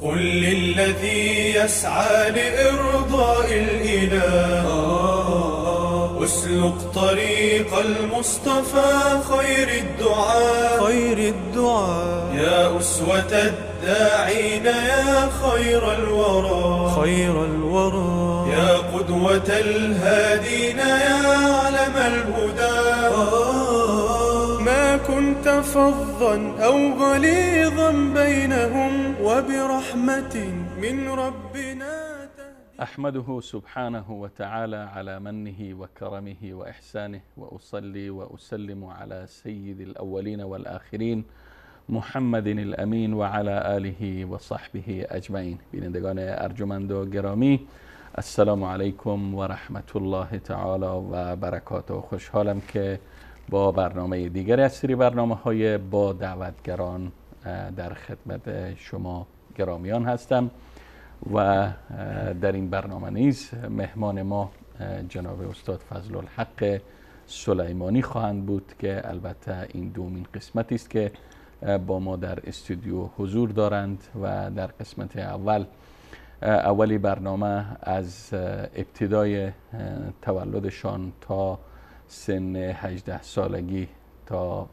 قل للذي يسعى لإرضاء الإله اسلك طريق المصطفى خير الدعاء يا أسوة الداعين يا خير الورى يا قدوة الهادين يا علم الهدى ما كنت فظا أو غليظا بينهم وبرحمة من ربنا أحمده سبحانه وتعالى على منه وكرمه وإحسانه وأصلي وأسلم على سيد الأولين والآخرين محمد الأمين وعلى آله وصحبه أجمعین. بینندگان ارجمند و گرامی، السلام علیکم و رحمت الله تعالی و برکاته. خوشحالم که با برنامه دیگری از سری برنامه‌های با دعوتگران در خدمت شما گرامیان هستم و در این برنامه نیز مهمان ما جناب استاد فضل الحق سلیمانی خواهند بود که البته این دومین قسمتی است که با ما در استودیو حضور دارند و در قسمت اولی برنامه از ابتدای تولدشان تا سن 18 سالگی تا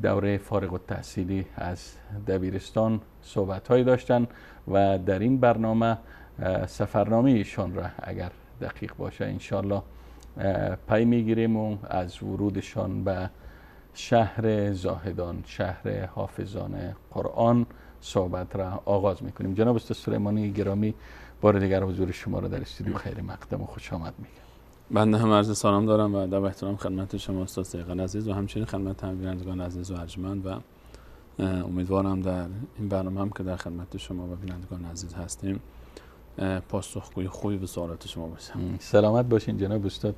دوره فارغ التحصیلی از دبیرستان صحبت‌هایی داشتن و در این برنامه سفرنامه ایشان را اگر دقیق باشه انشالله پی میگیریم و از ورودشان به شهر زاهدان، شهر حافظان قرآن صحبت را آغاز میکنیم. جناب استاد سلیمانی گرامی، بار دیگر حضور شما را در استودیو خیر مقدم و خوش آمد میگم. بنده هم عرض سلام دارم و با احترام خدمت شما استاد صیقل عزیز و همچنین خدمت هم بینندگان عزیز و ارجمند و امیدوارم در این برنامه هم که در خدمت شما و بینندگان عزیز هستیم پاسخگوی خوبی به سوالات شما باشم. سلامت باشین جناب استاد.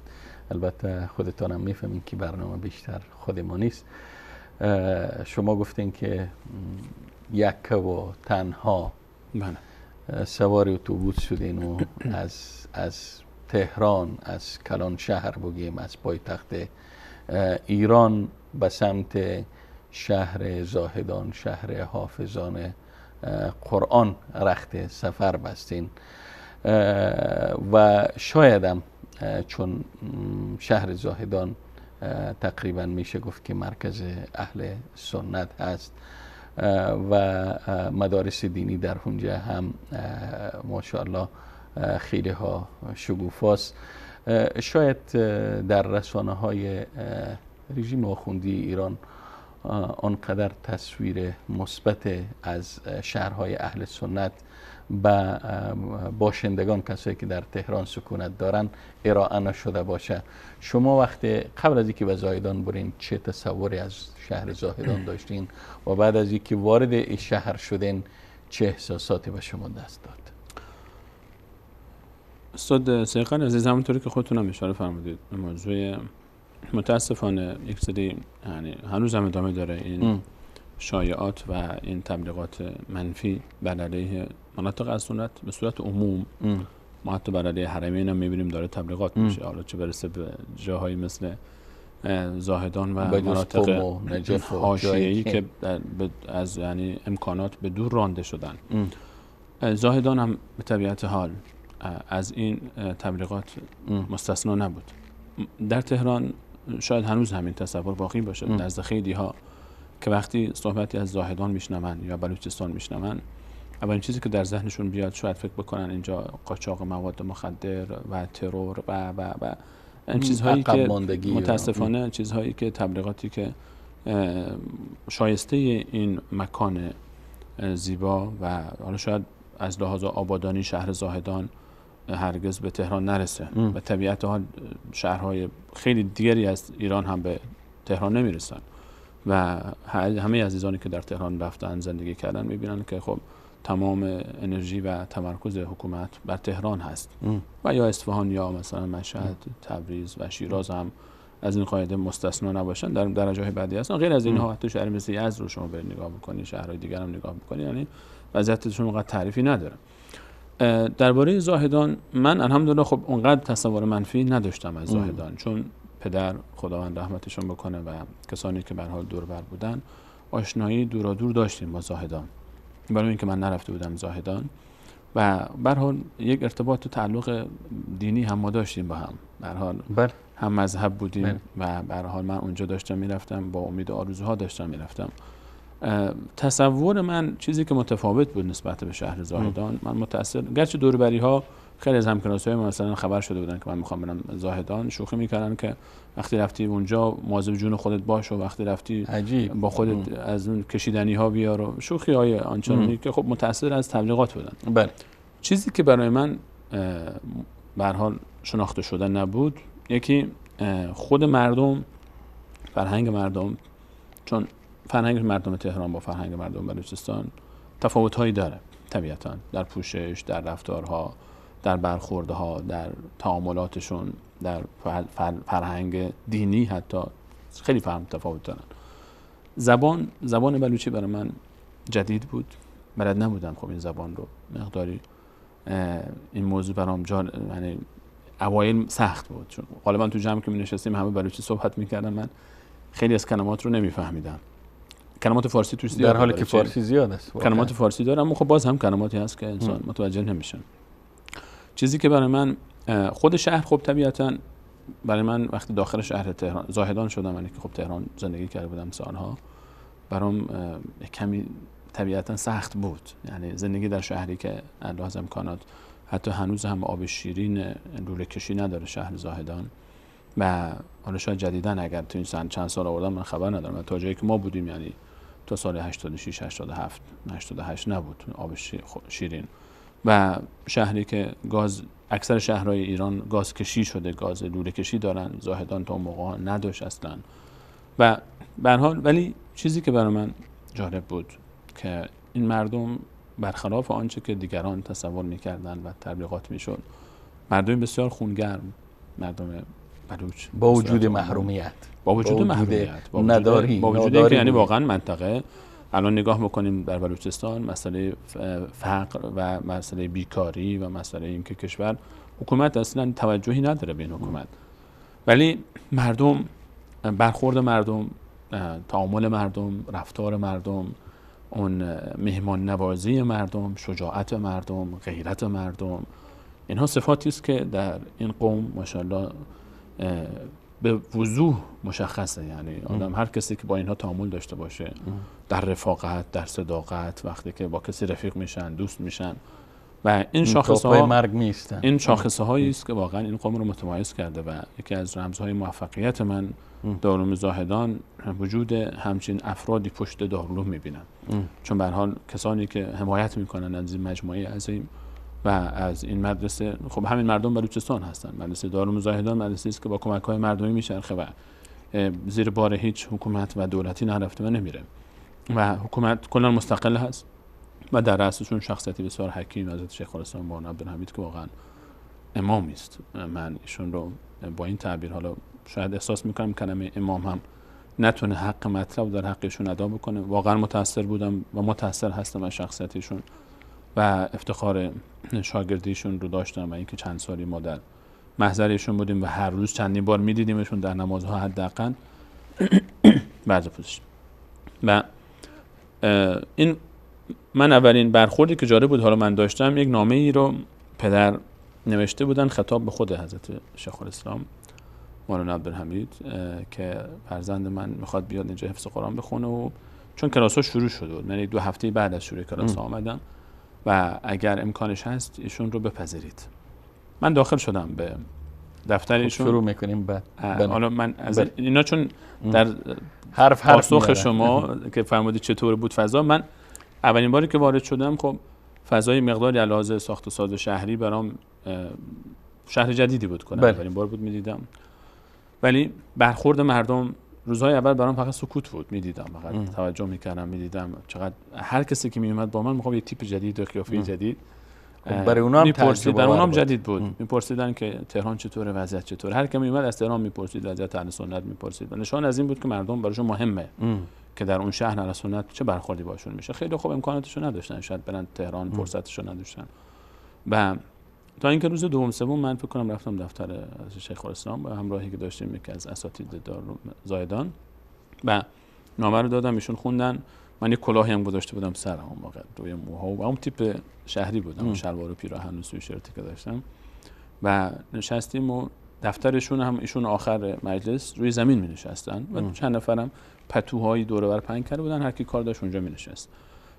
البته خودتانم میفهمین که برنامه بیشتر خود ما نیست. شما گفتین که یک و تنها سوار اتوبوس شدین و از تهران، از کلان شهر بگیم، از پایتخت ایران به سمت شهر زاهدان، شهر حافظان قرآن رخت سفر بستین و شایدم چون شهر زاهدان تقریبا میشه گفت که مرکز اهل سنت هست و مدارس دینی در اونجا هم ماشاءالله خیلی ها شگوفاست، شاید در رسانه های رژیم آخوندی ایران آنقدر تصویر مثبت از شهرهای اهل سنت به باشندگان، کسایی که در تهران سکونت دارن، ارائه نشده باشه. شما وقتی قبل از اینکه به زاهدان برین چه تصوری از شهر زاهدان داشتین و بعد از اینکه وارد این شهر شدین چه احساساتی به شما دست داد؟ استاد صیقل عزیز، همونطوری که خودتون هم اشاره فرمودید موضوع متاسفانه یک سری یعنی هنوز هم ادامه داره این شایعات و این تبلیغات منفی بر علیه مناطق از سنت به صورت عموم. ما حتی بر علیه حرمین هم میبینیم داره تبلیغات میشه، حالا چه برسه به جاهایی مثل زاهدان و مناطق حاشیه‌ای که از یعنی امکانات به دور رانده شدن. زاهدان هم به طبیعت حال از این تبلیغات مستثنا نبود. در تهران شاید هنوز همین تصور باقی باشه نزد خیلی ها که وقتی صحبتی از زاهدان میشنون یا بلوچستان میشنون، اولین چیزی که در ذهنشون بیاد شاید فکر بکنن اینجا قاچاق مواد مخدر و ترور و این چیزهایی که متاسفانه چیزهایی که تبلیغاتی که شایسته این مکان زیبا و حالا شاید از لحاظ آبادانی شهر زاهدان هرگز به تهران نرسه و طبیعت حال شهرهای خیلی دیگری از ایران هم به تهران نمیرسن و همه عزیزانی که در تهران رفتن زندگی کردن میبینن که خب تمام انرژی و تمرکز حکومت بر تهران هست و یا اصفهان یا مثلا مشهد، تبریز و شیراز هم از این قاعده مستثنا نباشن، در درجه‌های بعدی هستن. غیر از اینها حتی شهر مثل یزد رو شما برید نگاه بکنید، شهرهای دیگر هم نگاه بکنید، یعنی وضعیتشون اونقدر تعریفی نداره. درباره زاهدان من الحمدلله خب اونقدر تصور منفی نداشتم از زاهدان، چون پدر خداوند رحمتشون بکنه و کسانی که به هر حال دور بر بودن آشنایی دورادور داشتیم با زاهدان برای اینکه من نرفته بودم زاهدان و به هر حال یک ارتباط و تعلق دینی هم ما داشتیم با هم، به هر حال هم مذهب بودیم و به هر حال من اونجا داشتم میرفتم، با امید و آرزوها داشتم میرفتم. تصور من چیزی که متفاوت بود نسبت به شهر زاهدان، من متأثر، گرچه دور بری ها خیلی از همکلاسی‌های من مثلا خبر شده بودن که من میخوام برم زاهدان، شوخی میکردن که وقتی رفتی اونجا مواظب جون خودت باش و وقتی رفتی عجیب. با خودت از اون کشیدنی ها بیار و شوخی های آنچنانی که خب متأثر از تبلیغات بودن. بله. چیزی که برای من به هر حال شناخته شده نبود، یکی خود مردم، فرهنگ مردم، چون فرهنگ مردم تهران با فرهنگ مردم بلوچستان تفاوت‌هایی داره طبیعتاً، در پوشش، در رفتارها، در برخوردها، در تعاملاتشون، در فرهنگ دینی حتی خیلی تفاوت دارن. زبان بلوچی برای من جدید بود، بلد نبودم خب این زبان رو، مقداری این موضوع برام یعنی اوایل سخت بود، چون غالبا تو جمع که می نشستیم همه بلوچی صحبت میکردن، من خیلی از کلمات رو نمیفهمیدم. کلمات فارسی توش زیاد، در حالی که فارسی زیاد است، کلمات فارسی داره، اما خب باز هم کلماتی هست که انسان متوجه نمیشه. چیزی که برای من خود شهر، خب طبیعتاً برای من وقتی داخل شهر تهران زاهدان شدم، یعنی که خب تهران زندگی کرده بودم سالها، برام کمی طبیعتاً سخت بود. یعنی زندگی در شهری که لحاظ امکانات حتی هنوز هم آب شیرین لوله کشی نداره شهر زاهدان، و حالا شاید جدیداً اگر تو این چند سال آوردن من خبر ندارم، تا جایی که ما بودیم یعنی تا سال 86 87 88 نبود آب شیرین، و شهری که گاز، اکثر شهرهای ایران گاز کشی شده، گاز لوله کشی دارن، زاهدان تا اون موقع نداشت اصلا. و به هر حال ولی چیزی که برای من جالب بود که این مردم برخلاف آنچه که دیگران تصور میکردن و تبلیغات میشد، مردم بسیار خونگرم، مردم بلوچ با وجود محرومیت، با وجود نداری، با وجود اینکه یعنی واقعا منطقه الان نگاه بکنیم در بلوچستان، مسئله فقر و مسئله بیکاری و مسئله اینکه کشور حکومت اصلا توجهی نداره به این حکومت، ولی مردم، برخورد مردم، تعامل مردم، رفتار مردم، اون مهمان نوازی مردم، شجاعت مردم، غیرت مردم، اینها صفاتی است که در این قوم ماشاءالله به وضوح مشخصه. یعنی آدم هر کسی که با اینها تعامل داشته باشه، در رفاقت، در صداقت، وقتی که با کسی رفیق میشن، دوست میشن، و این شاخصه ها مرگ نیستن. این شاخصه هایی است که واقعا این قوم رو متمایز کرده و یکی از رمزهای موفقیت من دارالعلوم زاهدان وجود همچین افرادی پشت دارالعلوم میبینم، چون به هر حال کسانی که حمایت میکنن از این مجموعه عظیم و از این مدرسه، خب همین مردم بلوچستان هستن. مدرسه دارالعلوم زاهدان مدرسه‌ای است که با کمک‌های مردمی میچرخه و زیر بار هیچ حکومت و دولتی نرفته و نمیره، و حکومت کلا مستقل هست و در رأسشون شخصیتی بسیار حکیم حضرت شیخ الاسلام بانو عبدالحمید که واقعا امامی است. من ایشون رو با این تعبیر، حالا شاید احساس میکنم کلمه امام هم نتونه حق مطلب در حقشون ادا بکنه، واقعا متاثر بودم و متاثر هستم از شخصیتشون و افتخار شاگردیشون رو داشتم و اینکه چند سالی ما در محضرشون بودیم و هر روز چندین بار میدیدیمشون در نمازها حداقل بعد پوزش. و این من اولین برخوردی که جالب بود حالا من داشتم، یک نامه ای رو پدر نوشته بودن خطاب به خود حضرت شیخ الاسلام مولانا عبدالحمید که فرزند من میخواد بیاد اینجا حفظ قرآن بخونه، و چون کلاس‌ها شروع شده بود، من 2 هفته بعد از شروع کلاس آمدم و اگر امکانش هست ایشون رو بپذیرید. من داخل شدم به دفتر ایشون. شروع میکنیم بعد. حالا من از اینا چون در حرف پاسخ شما که فرمودید چطور بود فضا، من اولین باری که وارد شدم خب فضای مقداری علاوه ساخت و ساز شهری برام شهر جدیدی بود کنم، اولین بار بود میدیدم، ولی برخورد مردم روزهای اول برام فقط سکوت بود، میدیدم فقط توجه میکردم، میدیدم چقدر هر کسی که میومد با من میگفت یه تیپ جدید و قیافه جدید، برای اونها هم تجربه، برای اونها جدید بود. میپرسیدن که تهران چطوره، وضعیت چطوره، هر کی میومد از تهران میپرسید، وضعیت اهل سنت میپرسید و نشان از این بود که مردم براشون مهمه که در اون شهر اهل سنت چه برخوردی باشون میشه. خیلی خوب امکاناتشو نداشتن، شاید برن تهران فرصتشو نداشتن. و تا اینکه روز دوم سوم من فکر کنم رفتم دفتر شیخ الاسلام با همراهی که داشتیم یکی از اساتید دارالعلوم زاهدان و نامه رو دادم، ایشون خوندن من یه کلاهی هم گذاشته بودم سرم اون موقع روی موها و اون تیپ شهری بودم، شلوار و پیراهن و سویشرتی که داشتم و نشستیم و دفترشون هم ایشون آخر مجلس روی زمین می نشستن و چند نفرم پتوهایی دور و بر پهن کرده بودن، هر کی کار داشت اونجا می نشست.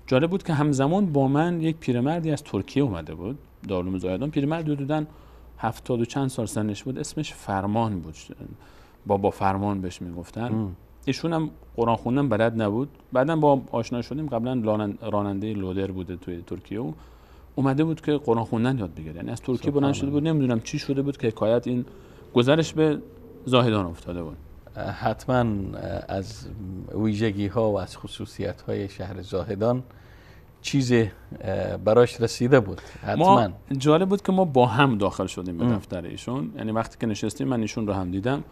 جالب بود که همزمان با من یک پیرمردی از ترکیه اومده بود دارالعلوم زاهدان، پیرمردی حدوداً 70 و چند سال سنش بود، اسمش فرمان بود، بابا فرمان بهش میگفتن. ایشون هم قرآن خوندن بلد نبود، بعداً با آشنا شدیم، قبلا راننده لودر بوده توی ترکیه و اومده بود که قرآن خوندن یاد بگیره، یعنی از ترکیه بلند شده بود، نمیدونم چی شده بود که حکایت این گذرش به زاهدان افتاده بود. حتما از ویژگی ها و از خصوصیت های شهر زاهدان چیزی براش رسیده بود. حتما جالب بود که ما با هم داخل شدیم به دفتر ایشون، یعنی وقتی که نشستیم من ایشون رو هم دیدم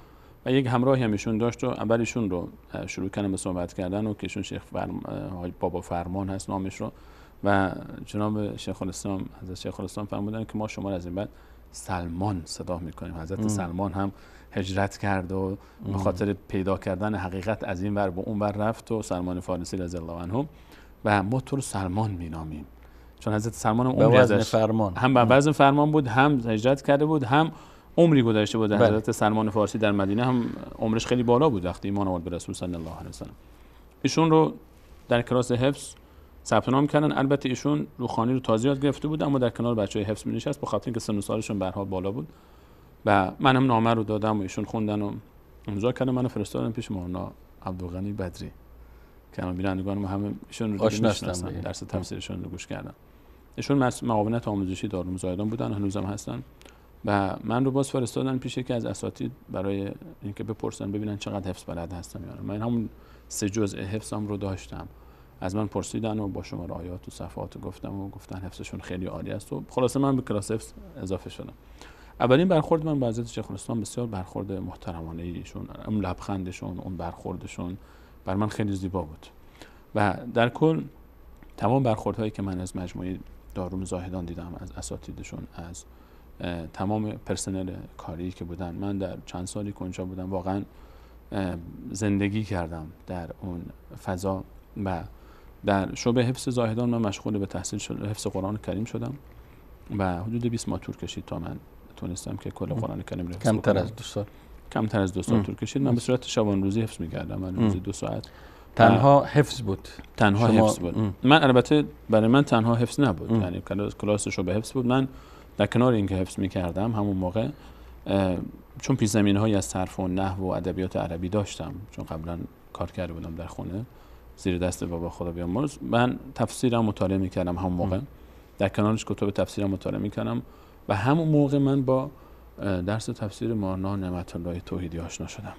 و یک همراهی هم ایشون داشت و اول ایشون رو شروع کردم به صحبت کردن و که ایشون شیخ بابا فرمان هست نامش رو و جناب شیخ الاسلام حضرت شیخ الاسلام فرمودن که ما شما رو از این بعد سلمان صدا میکنیم. حضرت سلمان هم هجرت کرد و به خاطر پیدا کردن حقیقت از این ور به اون ور رفت و سلمان فارسی رضی الله عنه و ما تو رو سلمان مینامیم، چون حضرت سلمان هم عمری ازش هم به وزن فرمان بود، هم هجرت کرده بود، هم عمری گذشته بود. حضرت سلمان فارسی در مدینه هم عمرش خیلی بالا بود وقتی ایمان آورد به رسول صلی الله علیه و سلم. ایشون رو در کلاس حفظ ثبت نام کردن. البته ایشون روحانی رو تازه یاد گرفته بود اما در کنار بچهای حفظ می‌نشست به خاطر اینکه سن و سالشون به هر حال بالا بود و من هم نامه رو دادم و ایشون خوندن و امضا کردن، منو فرستادن پیش مولانا عبدالغنی بدری که الان بینندگان ما همه ایشون رو می‌شناسن، درس تفسیرشون رو گوش کردن. ایشون معاونت آموزشی دارالعلوم زاهدان بودن، هنوزم هستن و من رو باز فرستادن پیش یکی از اساتید برای اینکه بپرسن ببینن چقدر حفظ بلد هستم. من همون 3 جزء حفظم رو داشتم، از من پرسیدن و با شماره آیات و صفحات گفتم و گفتن حفظشون خیلی عالی است و خلاصه من به کلاس حفظ اضافه شدم. اولین برخورد من با حضرت شیخ الاسلام بسیار برخورد محترمانه ایشون، اون لبخندشون، اون برخوردشون بر من خیلی زیبا بود و در کل تمام برخوردهایی که من از مجموعه دارالعلوم زاهدان دیدم، از اساتیدشون، از تمام پرسنل کاری که بودن، من در چند سالی که اونجا بودم واقعا زندگی کردم در اون فضا و در شعبه حفظ زاهدان من مشغول به تحصیل حفظ قرآن کریم شدم و حدود 20 ماه طول کشید تا من تونستم که کل قرآن کریم رو حفظ کنم. کمتر از 2 سال طول کشید. من به صورت شبانه روزی حفظ می‌کردم، من روزی 2 ساعت. تنها حفظ بود. حفظ بود. من البته برای من تنها حفظ نبود، یعنی کلاس شعبه حفظ بود. من در کنار اینکه حفظ می‌کردم همون موقع چون پیش زمینه‌هایی از صرف و نحو و ادبیات عربی داشتم، چون قبلا کار کرده بودم در خونه زیر دست بابا خدا بیامرز، من تفسیرم مطالعه می‌کردم همون موقع، در کنارش کتب تفسیرم مطالعه می‌کردم و همون موقع من با درس تفسیر مولانا نعمت الله توحیدی آشنا شدم.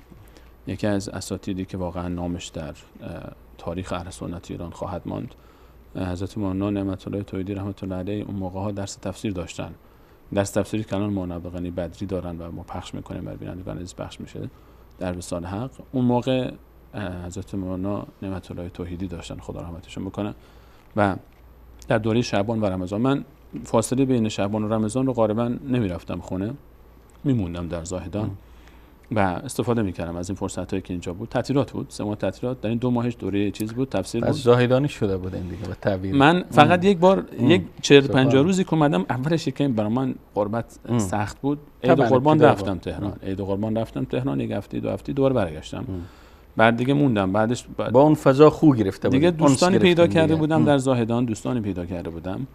یکی از اساتیدی که واقعا نامش در تاریخ اهل سنت ایران خواهد ماند، حضرت مولانا نعمت الله توحیدی رحمت الله علیه، اون موقع‌ها درس تفسیر داشتن. درس تفسیری که الان مولانا عبدالغنی بدری دارن و ما پخش می‌کنیم برای بینندگان عزیز پخش میشه در وصال حق. اون موقع حضرت مولانا نعمت الله توحیدی داشتن، خدا رحمتشون بکنه. و در دوره شعبان و رمضان من فاصله بین شعبان و رمضان رو غالبا نمیرفتم خونه، میموندم در زاهدان و استفاده میکردم از این فرصتایی که اینجا بود. تعطیلات بود، 3 ماه تعطیلات، در این 2 ماهش دوره چیز بود، تفسیر بود. از زاهدانی شده بود این دیگه به تعبیر. من فقط یک بار یک 40-50 روزی که اومدم، اولش یکم برای من قربت سخت بود. عید قربان رفتم تهران. عید قربان رفتم تهران، 1 هفته 2 هفته دوباره برگشتم. بعد دیگه موندم. بعدش با اون فضا خوب گرفته بود. دیگه دوستانی پیدا کرده بودم در زاهدان، دوستانی پیدا کرده بودم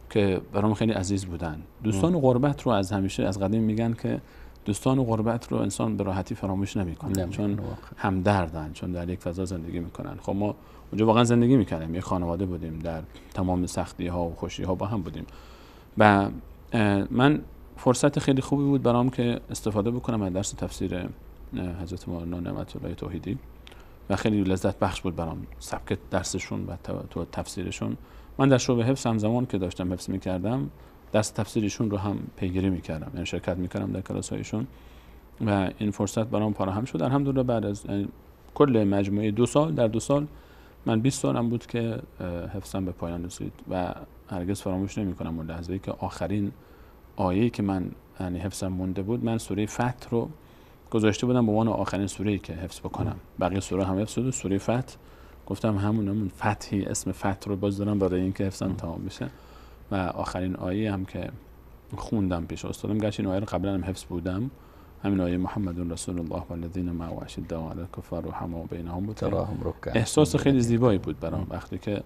که برام خیلی عزیز بودن. دوستان غربت رو از همیشه از قدیم میگن که دوستان غربت رو انسان به راحتی فراموش نمیکنه، چون همدردن، چون در یک فضا زندگی میکنن. خب ما اونجا واقعا زندگی میکردیم، یک خانواده بودیم، در تمام سختی ها و خوشی ها با هم بودیم و من فرصت خیلی خوبی بود برام که استفاده بکنم از درس تفسیر حضرت مولانا نعمت الله توحیدی و خیلی لذت بخش بود برام سبک درسشون و تو تفسیرشون. من در شعبه حفظ همزمان که داشتم حفظ میکردم درس تفسیرشون رو هم پیگیری میکردم، یعنی شرکت میکردم در کلاس‌هایشون و این فرصت برام فراهم شد. الحمدلله بعد از کل مجموعه 2 سال، در 2 سال من 20 سالم بود که حفظم به پایان رسید و هرگز فراموش نمیکنم اون لحظه‌ای که آخرین آیه‌ای که من یعنی حفظم مونده بود، من سوره فتح رو گذاشته بودم به عنوان آخرین سوره‌ای که حفظ بکنم. بقیه سوره هم حفظ شد، سوره فتح گفتم همون فتحی، اسم فتح رو باز دارم برای اینکه حفظم تمام بشه. و آخرین آیه هم که خوندم پیش استادم، گرچه این آیه رو قبلا هم حفظ بودم، همین آیه محمد رسول الله والذین معه اشداء علی الکفار رحماء بینهم بود، احساس خیلی زیبایی بود برام وقتی که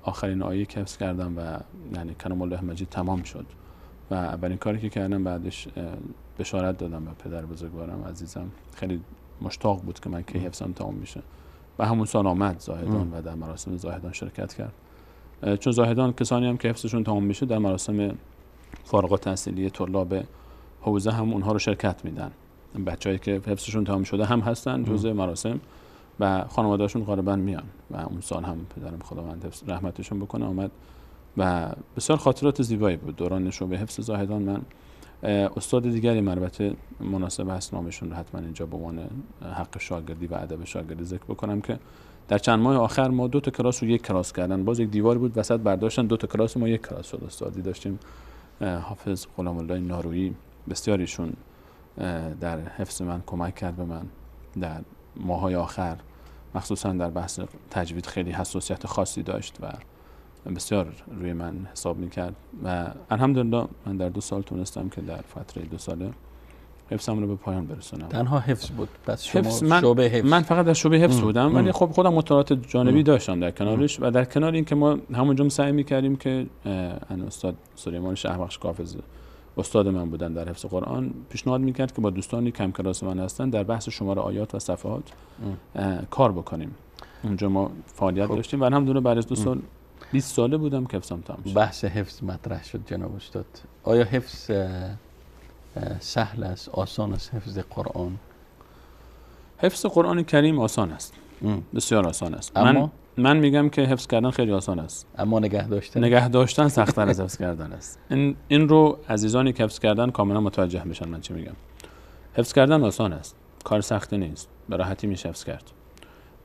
آخرین آیه که حفظ کردم و یعنی کلام الله مجید تمام شد و اولین کاری که کردم بعدش بشارت دادم به پدر بزرگوارم عزیزم. خیلی مشتاق بود که من کی حفظم تمام میشه و همون سال آمد زاهدان و در مراسم زاهدان شرکت کرد. چون زاهدان کسانی هم که حفظشون تمام میشه در مراسم فارغ التحصیلی طلاب حوزه هم اونها رو شرکت میدن. بچه‌ای که حفظشون تمام شده هم هستن جزء مراسم و خانواده‌شون غالبا میان و اون سال هم پدرم خداوند رحمتشون بکنه آمد و بسیار خاطرات زیبایی بود. دوران شعبه حفظ زاهدان من استاد دیگری البته مناسب هست نامشون رو حتما اینجا به عنوان حق شاگردی و ادب شاگردی ذکر بکنم که در چند ماه آخر ما 2 تا کلاس رو 1 کلاس کردن. باز یک دیوار بود وسط برداشتن 2 تا کلاس ما 1 کلاس شد. استادی داشتیم حافظ غلام الله نارویی، بسیاریشون در حفظ من کمک کرد به من در ماهای آخر، مخصوصا در بحث تجوید خیلی حساسیت خاصی داشت و بسیار روی من حساب میکرد و الحمدلله من در 2 سال تونستم که در فتره 2 ساله حفظم رو به پایان برسونم. تنها حفظ بود؟ پس شما شعبه حفظ؟ من فقط در شعبه حفظ بودم ولی خب خودم مطالعات جانبی داشتم در کنارش و در کنار این که ما همونجا سعی میکردیم که استاد سلیمان شهبخش حافظ استاد من بودن در حفظ قرآن پیشنهاد میکرد که با دوستانی کم کلاس من هستن در بحث شماره آیات و صفحات کار بکنیم. اونجا ما فعالیت داشتیم و الحمدلله بعد از 2 سال 20 ساله بودم که حفظم تمام شد. بحث حفظ مطرح شد جناب استاد. آیا حفظ سهل است، آسان است حفظ قرآن؟ حفظ قرآن کریم آسان است، بسیار آسان است. اما من میگم که حفظ کردن خیلی آسان است، اما نگه داشتن سخت‌تر از حفظ کردن است. این رو عزیزانی که حفظ کردن کاملا متوجه بشن من چی میگم. حفظ کردن آسان است، کار سختی نیست، به راحتی میشه حفظ کرد.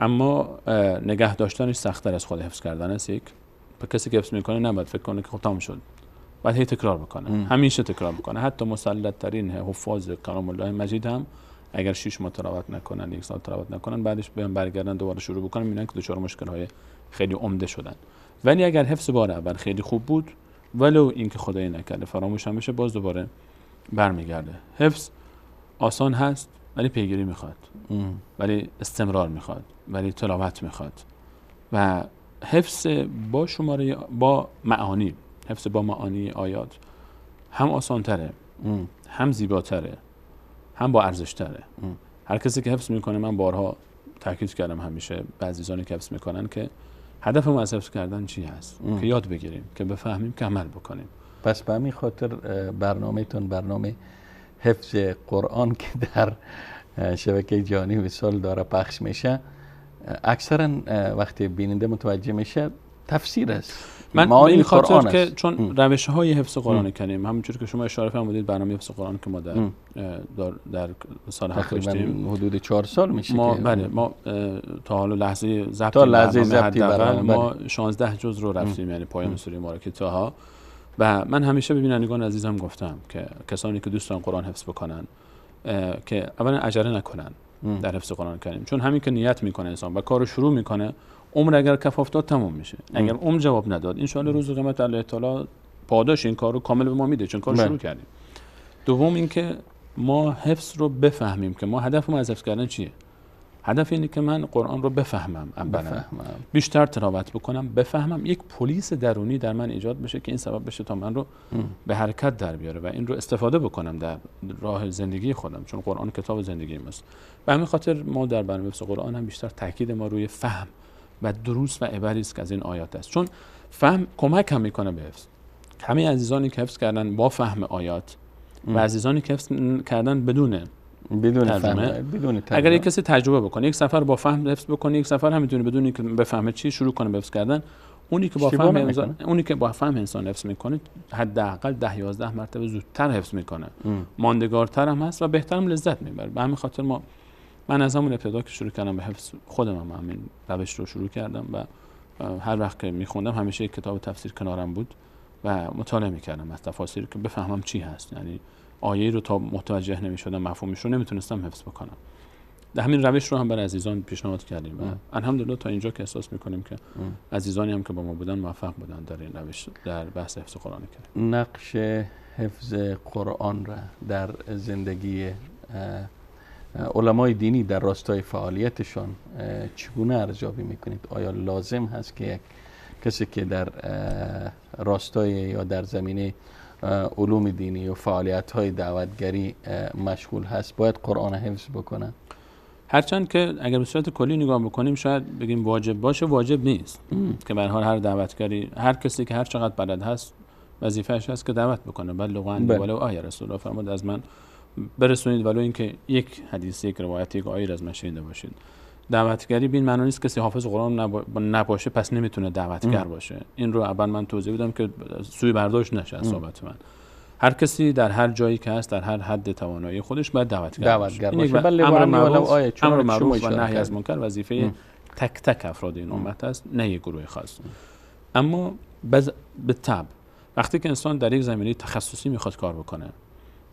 اما نگه داشتنش سخت‌تر از خود حفظ کردن است. یک کسی که حفظ میکنه نباید فکر کنه که خب تمام شد، باید هی تکرار بکنه، همیشه تکرار بکنه. حتی مسلط ترین حفاظ کلام الله مجید هم اگر 6 ماه تلاوت نکنن، 1 سال تلاوت نکنن، بعدش بیان برگردن دوباره شروع بکنن، میبینن که دچار مشکل‌های خیلی عمده شدن. ولی اگر حفظ بار اول خیلی خوب بود، ولو اینکه خدای نکرده فراموش هم بشه، باز دوباره برمیگرده. حفظ آسان هست ولی پیگیری میخواد، ولی استمرار میخواد، ولی تلاوت میخواد. و حفظ با معانی، حفظ با معانی آیات هم آسان تره، هم زیباتره، هم با ارزش تره. هر کسی که حفظ میکنه، من بارها تاکید کردم همیشه به عزیزانی که حفظ میکنن که هدف ما از حفظ کردن چی هست؟ که یاد بگیریم، که بفهمیم، که عمل بکنیم. پس به همین خاطر برنامه حفظ قرآن که در شبکه جهانی وصال داره پخش میشه، اکثرا وقتی بیننده متوجه میشه تفسیر است. من به این خاطر که چون روش‌های حفظ قرآن کریم، همونجوری که شما اشاره فرمودید، برنامه حفظ قرآن که ما در سال هفت داشتیم، حدود 4 سال میشه ما که ما تا حالا لحظه ضبط برنامه ما 16 جزء رو رفتیم، یعنی پایان سوره مبارکه طه. و من همیشه به بینندگان عزیزم گفتم که کسانی که دوستان قرآن حفظ بکنن که اولا عجله نکنن در حفظ قرآن کریم، چون همین که نیت میکنه انسان و کارو شروع میکنه، عمر اگر کف افتاد تموم میشه. اگر عمر جواب نداد، ان شاءالله روز قیامت الله تعالی پاداش این کارو کامل به ما میده، چون کار شروع کردیم. دوم اینکه ما حفظ رو بفهمیم که ما هدفمون از حفظ کردن چیه. هدف اینه که من قرآن رو بفهمم، بیشتر تلاوت بکنم، بفهمم، یک پلیس درونی در من ایجاد بشه که این سبب بشه تا من رو به حرکت در بیاره و این رو استفاده بکنم در راه زندگی خودم، چون قرآن کتاب زندگی ماست. به همین خاطر ما در برنامه حفظ قرآن هم بیشتر تاکید ما روی فهم و دروس و عبری است که از این آیات است، چون فهم کمک هم میکنه به حفظ. همه عزیزانی که حفظ کردن با فهم آیات و عزیزانی که حفظ کردن بدون ترجمه، اگر یک کسی تجربه بکنه، یک سفر با فهم حفظ بکنه، یک سفر هم میتونه بدون اینکه بفهمه چی شروع کنه به حفظ کردن. اونی که با فهم انسان حفظ میکنه حداقل 10-11 مرتبه زودتر حفظ میکنه، ماندگارتر هم هست و بهترم لذت میبره. به همین خاطر من از همون ابتدا که شروع کردم به حفظ، خودم هم همین روش رو شروع کردم و هر وقت که میخوندم همیشه یک کتاب تفسیر کنارم بود و مطالعه میکردم از تفاسیر که بفهمم چی هست. یعنی آیه رو تا متوجه نمیشدم، مفهومش رو نمیتونستم حفظ بکنم. همین روش رو هم برای عزیزان پیشنهاد کردیم و الحمدلله تا اینجا که احساس میکنیم که عزیزانی هم که با ما بودن موفق بودن در این روش در بحث حفظ قرآن کریم. نقش حفظ قرآن را در زندگی علمای دینی در راستای فعالیتشان چگونه ارزیابی میکنید؟ آیا لازم هست که یک کسی که در راستای یا در زمینه علوم دینی و فعالیت‌های دعوتگری مشغول هست باید قرآن حفظ بکنه؟ هرچند که اگر به صورت کلی نگاه بکنیم شاید بگیم واجب باشه، واجب نیست که به هر حال هر دعوتگری، هر کسی که هر چقدر بلد هست وظیفه‌اش هست که دعوت بکنه. بلغوا عنی ولو آیه، رسول الله فرمود از من برسونید ولو اینکه یک حدیث، یک روایت، یک آیه از من شنیده باشید. دعوتگری بین معنی نیست کسی حافظ قرآن نباشه پس نمیتونه دعوتگر باشه. این رو اول من توضیح بدم که سوی برداشت نشه از صحبت من. هر کسی در هر جایی که هست در هر حد توانایی خودش باید دعوتگر باشه. امر معروف و نهی از منکر وظیفه تک تک افراد این امت است، نه یک گروه خاص. اما به طبع وقتی که انسان در یک زمینه تخصصی میخواد کار بکنه،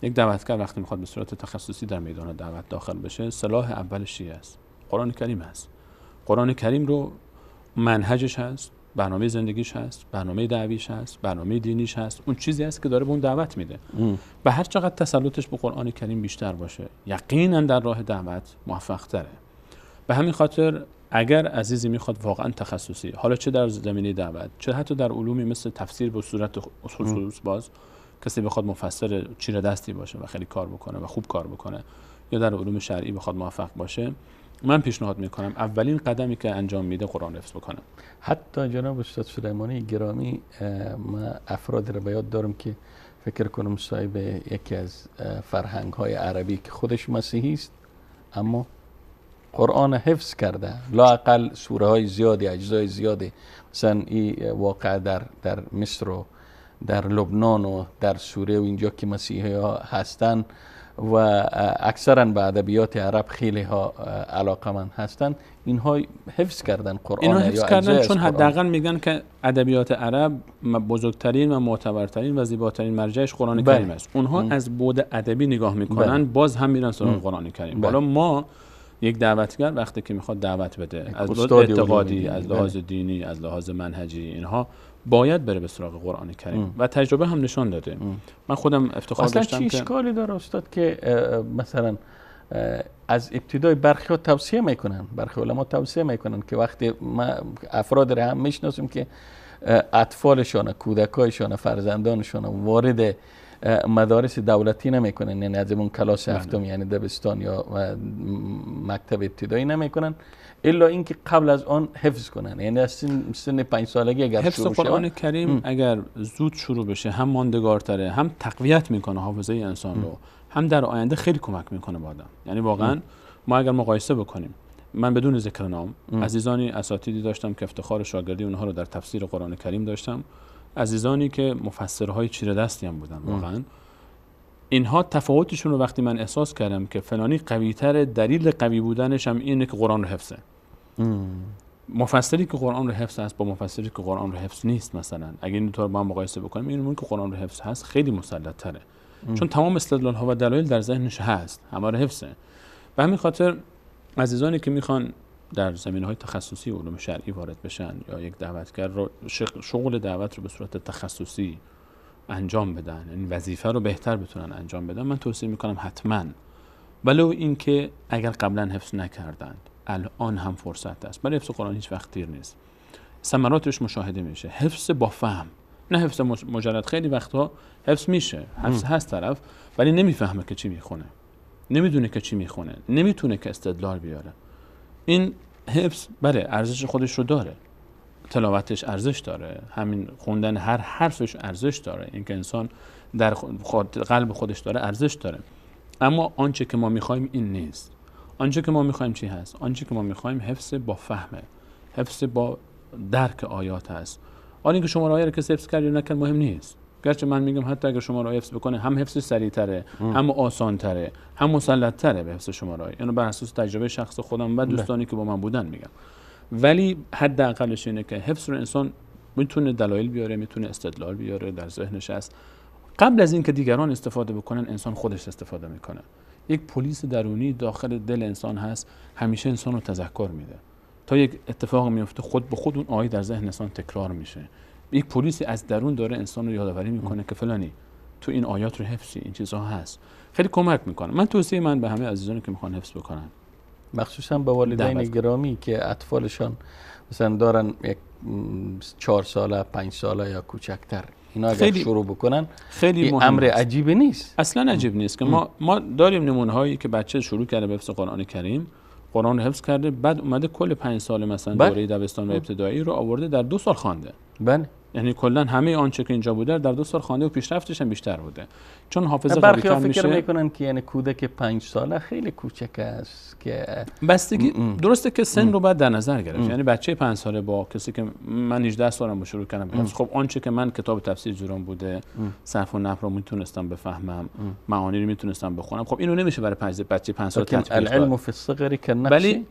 یک دعوتگر وقتی میخواد به صورت تخصصی در میدان دعوت داخل بشه، سلاح اولش چیه است؟ قرآن کریم هست. قرآن کریم رو منهجش هست، برنامه زندگیش هست، برنامه دعویش هست، برنامه دینیش هست، اون چیزی هست که داره به اون دعوت میده. و هر چقدر تسلطش به قرآن کریم بیشتر باشه، یقینا در راه دعوت موفق تره. به همین خاطر اگر عزیزی میخواد واقعا تخصصی، حالا چه در زمینه دعوت، چه حتی در علومی مثل تفسیر به صورت خصوص، باز کسی بخواد مفسر چیره دستی باشه و خیلی کار بکنه و خوب کار بکنه، یا در علوم شرعی بخواد موفق باشه، من پیشنهاد میکنم اولین قدمی که انجام میده قرآن حفظ بکنه. حتی جناب استاد سلیمانی گرامی، من افراد رو به یاد دارم که فکر کنم صاحب یکی از فرهنگ های عربی که خودش مسیحی است اما قرآن حفظ کرده، لااقل سوره های زیادی، اجزای زیادی، مثلا این واقع در مصر و در لبنان و در سوریه و اینجا که مسیحی ها هستن و اکثرا به ادبیات عرب خیلی ها علاقمند هستن، اینها حفظ کردن قرآن. اینها حفظ کردن چون حداقل میگن که ادبیات عرب بزرگترین و معتبرترین و زیباترین مرجعش قرآن کریم است. اونها از بعد ادبی نگاه میکنن، باز هم میرن سراغ قرآن کریم. حالا ما یک دعوتگر وقتی که میخواد دعوت بده از لحاظ اعتقادی، از لحاظ دینی، از لحاظ منهجی، اینها باید بره به سراغ قرآن کریم و تجربه هم نشان داده. من خودم افتخار داشتم که چی اشکالی داره استاد که مثلا از ابتدای برخی توصیه میکنن، برخی علما توصیه میکنن که وقتی ما افراد را هم میشناسیم که اطفالشان، کودکایشان، فرزندانشان وارد مدارس دولتی نمیکنن، یعنی از اون کلاس هفتم یعنی دبستان یا مکتب ابتدایی نمیکنن الا اینکه قبل از آن حفظ کنن، یعنی از سن 5 سالگی اگر حفظ قرآن کریم اگر زود شروع بشه هم ماندگارتره، هم تقویت میکنه حافظه انسان رو، هم در آینده خیلی کمک میکنه به آدم. یعنی واقعا ما اگر مقایسه بکنیم، من بدون ذکر نام عزیزانی اساتیدی داشتم که افتخار شاگردی اونها رو در تفسیر قرآن کریم داشتم، عزیزانی که مفسرهای چیره دستی هم بودن. واقعا اینها تفاوتشون رو وقتی من احساس کردم که فلانی قوی‌تره، دلیل قوی بودنش هم اینه که قرآن رو حفظه. مفسری که قرآن رو حفظ است با مفسری که قرآن رو حفظ نیست، مثلا اگه اینطور با هم مقایسه بکنیم، این که قرآن رو حفظ هست خیلی مسلط تره، چون تمام استدلال ها و دلایل در ذهنش هست، همه رو حفظه. به همین خاطر عزیزانی که میخوان در زمینه‌های تخصصی علوم شرعی وارد بشن یا یک دعوتگر رو شغل دعوت رو به صورت تخصصی انجام بدن، این وظیفه رو بهتر بتونن انجام بدن، من توصیه میکنم حتما، ولو اینکه اگر قبلا حفظ نکردند الان هم فرصت است. برای حفظ قرآن هیچ وقت دیر نیست، ثمراتش مشاهده میشه. حفظ با فهم، نه حفظ مجرد. خیلی وقتها حفظ میشه، حفظ هست طرف ولی نمیفهمه که چی میخونه، نمیدونه که چی میخونه، نمیتونه که استدلال بیاره. این حفظ بله ارزش خودش رو داره، تلاوتش ارزش داره، همین خوندن هر حرفش ارزش داره، اینکه انسان در قلب خودش داره ارزش داره. اما آنچه که ما میخوایم این نیست. آنچه که ما میخوایم چی هست؟ آنچه که ما میخوایم حفظ با فهمه، حفظ با درک آیات هست. آن اینکه شما آیه رو که حفظ کردی نکرد مهم نیست. گرچه من میگم حتی اگر شما رو حفظ بکنه هم حفظ سریع‌تره، هم آسان‌تره، هم مسلط‌تره به حفظ شما رو. اینو بر اساس تجربه شخص خودم و دوستانی که با من بودن میگم. ولی حداقلش اینه که حفظ رو انسان میتونه دلایل بیاره، میتونه استدلال بیاره، در ذهنش هست. قبل از اینکه دیگران استفاده بکنن انسان خودش استفاده میکنه. یک پلیس درونی داخل دل انسان هست، همیشه انسان رو تذکر میده. تا یک اتفاق میفته خود به خود اون آیه در ذهن انسان تکرار میشه. یک پلیسی از درون داره انسان رو یادآوری میکنه که فلانی تو این آیات رو حفظی، این چیزها هست. خیلی کمک میکنه. من توصیه من به همه عزیزانی که میخوان حفظ بکنن، مخصوصا به والدین گرامی که اطفالشان مثلا دارن یک 4 ساله 5 ساله یا کوچکتر، اینا اگر شروع بکنن خیلی مهم، امر عجیبی نیست. اصلا عجیب نیست که ما داریم نمونه هایی که بچه شروع کرده به حفظ قرآن کریم، قرآن رو حفظ کرده، بعد اومده کل 5 سال مثلا دوره دبستان و ابتدایی رو آورده در 2 سال خوانده. بله، یعنی کلا همه آنچه که اینجا بوده در 2 سال خوانده و پیشرفتش هم بیشتر بوده، چون حافظه قوی‌تر میشه. میشه. فکر میکنن که یعنی کودک 5 ساله خیلی کوچک است که بستگی درسته که سن رو باید در نظر گرفت. یعنی بچه 5 ساله با کسی که من 18 سالم شروع کردم، خب آنچه که من کتاب تفسیر جورم بوده، صرف و نحو رو میتونستم بفهمم، معانی رو میتونستم بخونم، خب اینو نمیشه برای بچه 5 ساله تطبیق داد. العلم فی الصغر کالنقش، ولی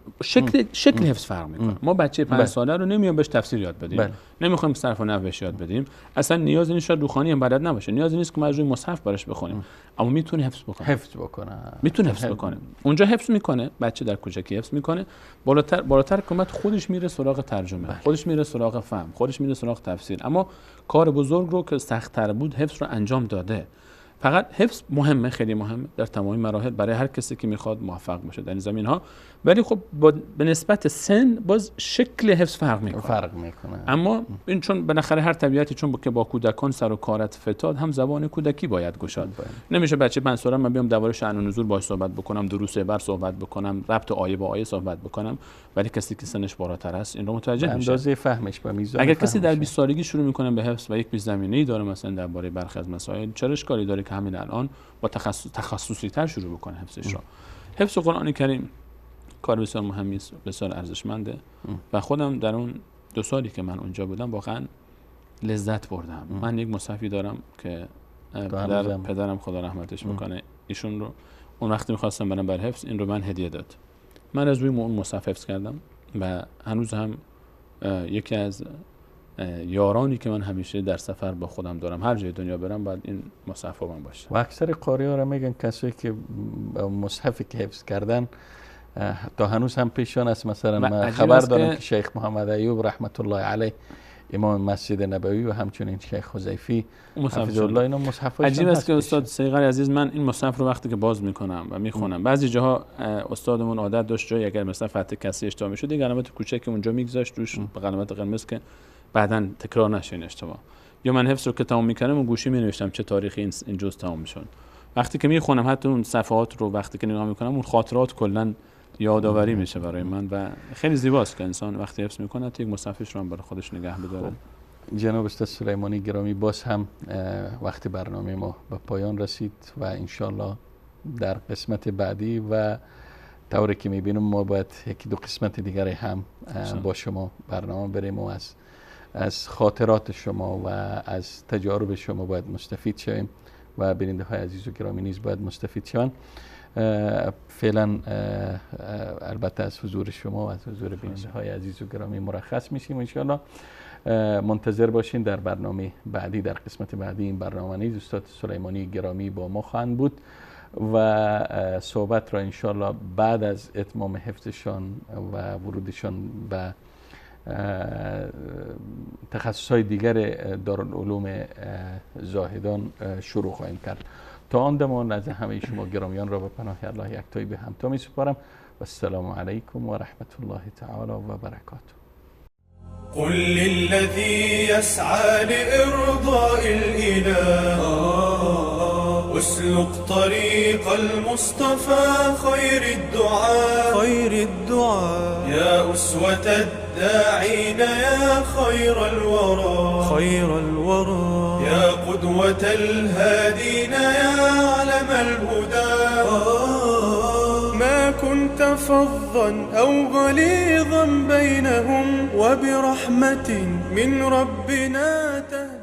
شکل حفظ فرق میکنه. ما بچه 5 ساله رو نمیام بهش تفسیر یاد بدیم، نمیخوایم صرف و نحو بهش یاد بدیم، اصلا نیازی نیست روخانی هم بلد نباشه، نیازی نیست که ما از روی مصحف براش بخونیم، اما میتونه حفظ بکنه. میتونه حفظ بکنه. اونجا حفظ میکنه، بچه در کوچکی حفظ میکنه، بالاتر کمت خودش میره سراغ ترجمه، خودش میره سراغ فهم، خودش میره سراغ تفسیر. اما کار بزرگ رو که سخت‌تر بود حفظ رو انجام داده. فقط حفظ مهمه، خیلی مهمه در تمامی مراحل برای هر کسی که میخواد موفق بشه در این زمین ها، ولی خب به نسبت سن باز شکل حفظ فرق میکنه. اما این چون بالاخره هر طبیعتی چون که با کودکان سر و کارت فتاد، هم زبان کودکی باید گشاد. نمیشه بچه 5 ساله من بیام درباره شأن و نزول باهاش صحبت بکنم، دروس بر صحبت بکنم، ربط آیه با آیه صحبت بکنم، ولی کسی که سنش بالاتر است این رو متوجه میشه. اندازه فهمش به میزان. اگر کسی در 20 سالگی شروع میکنه به حفظ و یک پیش زمینه‌ای داره مثلا درباره برخی از مسائل، چه اشکالی داره که همین الان با تخصصی تر شروع بکنه حفظش را. حفظ قرآن کریم کار بسیار مهمی است، بسیار ارزشمنده و خودم در اون 2 سالی که من اونجا بودم واقعا لذت بردم. من یک مصحفی دارم که پدرم خدا رحمتش بکنه، ایشون رو اون وقتی می‌خواستم برم بر حفظ این رو من هدیه داد. من از روی اون مصحف حفظ کردم و هنوز هم یکی از یارانی که من همیشه در سفر با خودم دارم، هر جای دنیا برم باید این مصحف با من باشه. و اکثر قاری‌ها را میگن کسایی که مصحفی که حفظ کردن تا هنوز هم پیشان است. مثلا من خبر دارم که شیخ محمد ایوب رحمت الله علیه امام مسجد نبوی و همچنین شیخ حذیفی حفظ الله اینا مصحف عجیب است که استاد صیغر عزیز، من این مصحف رو وقتی که باز میکنم و میخونم، بعضی جاها استادمون عادت داشت جایی اگر مثلا فتح کسی اشتباه میشد یه علامت کوچکی اونجا میگذاشت روش به علامت قرمز که بعداً تکرار نشه این اشتباه. یا من حفظ رو که تمام میکردم و گوشی مینوشتم چه تاریخی این جزء تمام میشد. وقتی که میخونم حتی اون صفحات رو وقتی که نگاه میکنم اون خاطرات کلا یادآوری میشه برای من و خیلی زیباست که انسان وقتی حفظ میکنه یک مصحفش رو هم برای خودش نگه بداره. جناب استاد سلیمانی گرامی، باز هم وقتی برنامه ما به پایان رسید و انشالله در قسمت بعدی و طوری که میبینم ما باید 1-2 قسمت دیگر هم با شما برنامه بریم و از خاطرات شما و از تجارب شما باید مستفید شویم و بیننده های عزیز و گرامی نیز باید مستفید شوند. فعلا البته از حضور شما و از حضور بیننده های عزیز و گرامی مرخص میشیم. انشالله منتظر باشین در برنامه بعدی، در قسمت بعدی این برنامه نیز استاد سلیمانی گرامی با ما خواهند بود و صحبت را انشالله بعد از اتمام حفظشان و ورودشان به تخصصهای دیگر دارالعلوم زاهدان شروع خواهیم کرد. تا آن زمان از همه شما گرامیان را به پناه الله یکتایی به همتا می سپارم و السلام علیکم و رحمت الله تعالی و برکاته. قل للذي يسعى لإرضاء الإله اسلك طريق المصطفى خير الدعاء يا أسوة الداعين يا خير الورى يا قدوة الهادين يا علم الهدى ما كنت فظا أو غليظا بينهم وبرحمة من ربنا تهدى.